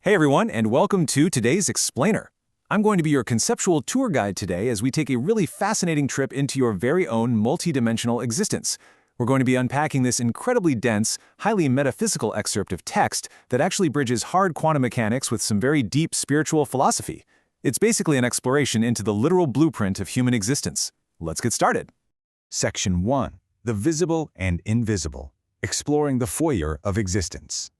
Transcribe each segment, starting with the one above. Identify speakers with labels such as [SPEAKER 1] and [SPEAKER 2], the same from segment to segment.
[SPEAKER 1] Hey everyone, and welcome to today's Explainer. I'm going to be your conceptual tour guide today as we take a really fascinating trip into your very own multidimensional existence. We're going to be unpacking this incredibly dense, highly metaphysical excerpt of text that actually bridges hard quantum mechanics with some very deep spiritual philosophy. It's basically an exploration into the literal blueprint of human existence. Let's get started.
[SPEAKER 2] Section 1. The Visible and Invisible. Exploring the Foyer of Existence.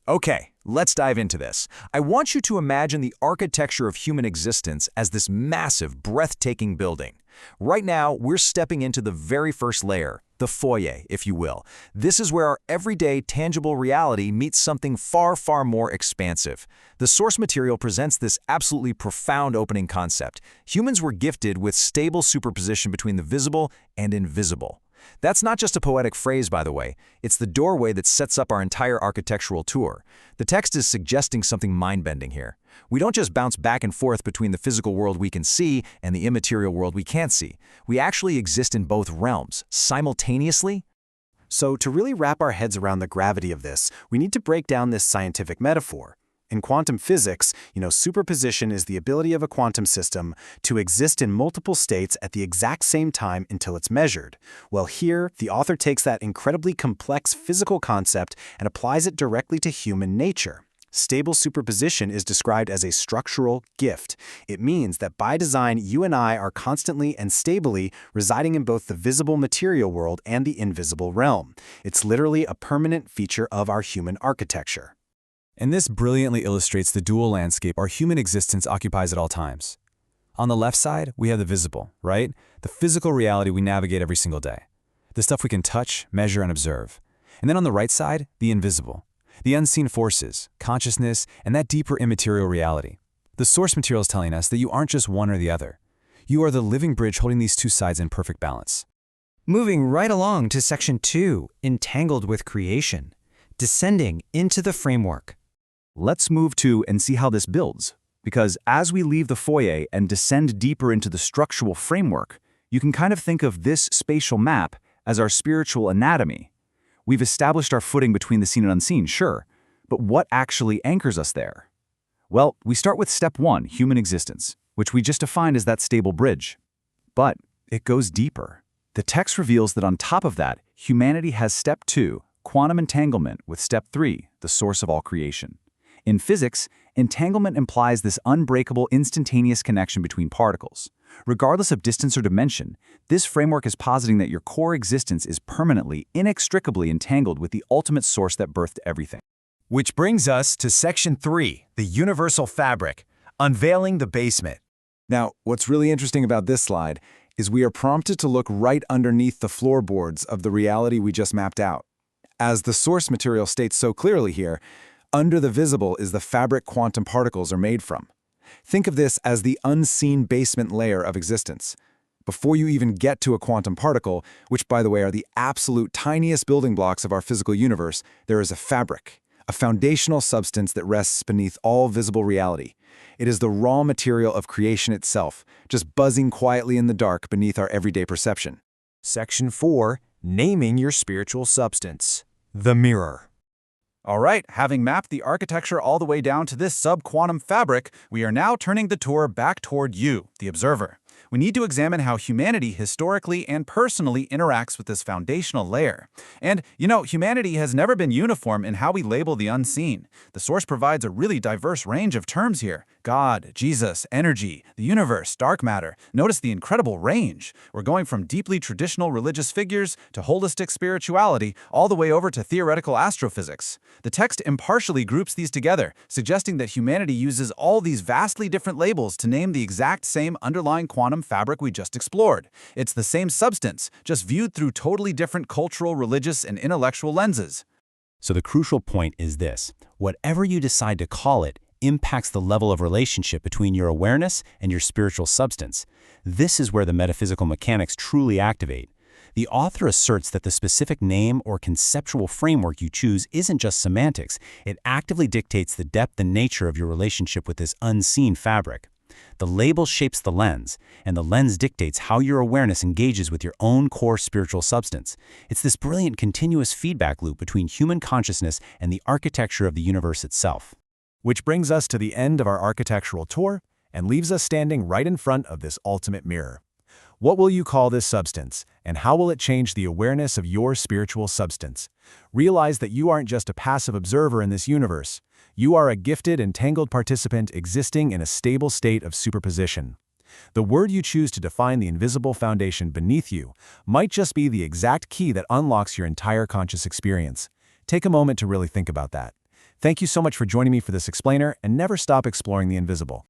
[SPEAKER 3] Okay, let's dive into this. I want you to imagine the architecture of human existence as this massive, breathtaking building. Right now, we're stepping into the very first layer, the foyer, if you will. This is where our everyday, tangible reality meets something far, far more expansive. The source material presents this absolutely profound opening concept. Humans were gifted with stable superposition between the visible and invisible. That's not just a poetic phrase, by the way. It's the doorway that sets up our entire architectural tour. The text is suggesting something mind-bending here. We don't just bounce back and forth between the physical world we can see and the immaterial world we can't see. We actually exist in both realms, simultaneously.
[SPEAKER 4] So to really wrap our heads around the gravity of this, we need to break down this scientific metaphor. In quantum physics, superposition is the ability of a quantum system to exist in multiple states at the exact same time until it's measured. Well, here, the author takes that incredibly complex physical concept and applies it directly to human nature. Stable superposition is described as a structural gift. It means that by design, you and I are constantly and stably residing in both the visible material world and the invisible realm. It's literally a permanent feature of our human architecture.
[SPEAKER 1] And this brilliantly illustrates the dual landscape our human existence occupies at all times. On the left side, we have the visible, right? The physical reality we navigate every single day. The stuff we can touch, measure, and observe. And then on the right side, the invisible. The unseen forces, consciousness, and that deeper immaterial reality. The source material is telling us that you aren't just one or the other. You are the living bridge holding these two sides in perfect balance.
[SPEAKER 5] Moving right along to Section 2, Entangled with Creation. Descending into the framework.
[SPEAKER 6] Let's move to and see how this builds, because as we leave the foyer and descend deeper into the structural framework, you can kind of think of this spatial map as our spiritual anatomy. We've established our footing between the seen and unseen, sure, but what actually anchors us there? Well, we start with step 1, human existence, which we just defined as that stable bridge. But it goes deeper. The text reveals that on top of that, humanity has step 2, quantum entanglement, with step 3, the source of all creation. In physics, entanglement implies this unbreakable, instantaneous connection between particles. Regardless of distance or dimension, this framework is positing that your core existence is permanently, inextricably entangled with the ultimate source that birthed everything.
[SPEAKER 3] Which brings us to Section 3, the universal fabric, unveiling the basement.
[SPEAKER 2] Now, what's really interesting about this slide is we are prompted to look right underneath the floorboards of the reality we just mapped out. As the source material states so clearly here, under the visible is the fabric quantum particles are made from. Think of this as the unseen basement layer of existence. Before you even get to a quantum particle, which by the way are the absolute tiniest building blocks of our physical universe, there is a fabric, a foundational substance that rests beneath all visible reality. It is the raw material of creation itself, just buzzing quietly in the dark beneath our everyday perception.
[SPEAKER 3] Section 4, naming your spiritual substance. The mirror.
[SPEAKER 7] All right, having mapped the architecture all the way down to this sub-quantum fabric, we are now turning the tour back toward you, the observer. We need to examine how humanity historically and personally interacts with this foundational layer. And, humanity has never been uniform in how we label the unseen. The source provides a really diverse range of terms here. God, Jesus, energy, the universe, dark matter. Notice the incredible range. We're going from deeply traditional religious figures to holistic spirituality, all the way over to theoretical astrophysics. The text impartially groups these together, suggesting that humanity uses all these vastly different labels to name the exact same underlying quantum fabric we just explored. It's the same substance, just viewed through totally different cultural, religious, and intellectual lenses.
[SPEAKER 8] So the crucial point is this: whatever you decide to call it impacts the level of relationship between your awareness and your spiritual substance. This is where the metaphysical mechanics truly activate. The author asserts that the specific name or conceptual framework you choose isn't just semantics. It actively dictates the depth and nature of your relationship with this unseen fabric. The label shapes the lens, and the lens dictates how your awareness engages with your own core spiritual substance. It's this brilliant continuous feedback loop between human consciousness and the architecture of the universe itself.
[SPEAKER 2] Which brings us to the end of our architectural tour and leaves us standing right in front of this ultimate mirror. What will you call this substance, and how will it change the awareness of your spiritual substance? Realize that you aren't just a passive observer in this universe. You are a gifted and tangled participant existing in a stable state of superposition. The word you choose to define the invisible foundation beneath you might just be the exact key that unlocks your entire conscious experience. Take a moment to really think about that. Thank you so much for joining me for this explainer, and never stop exploring the invisible.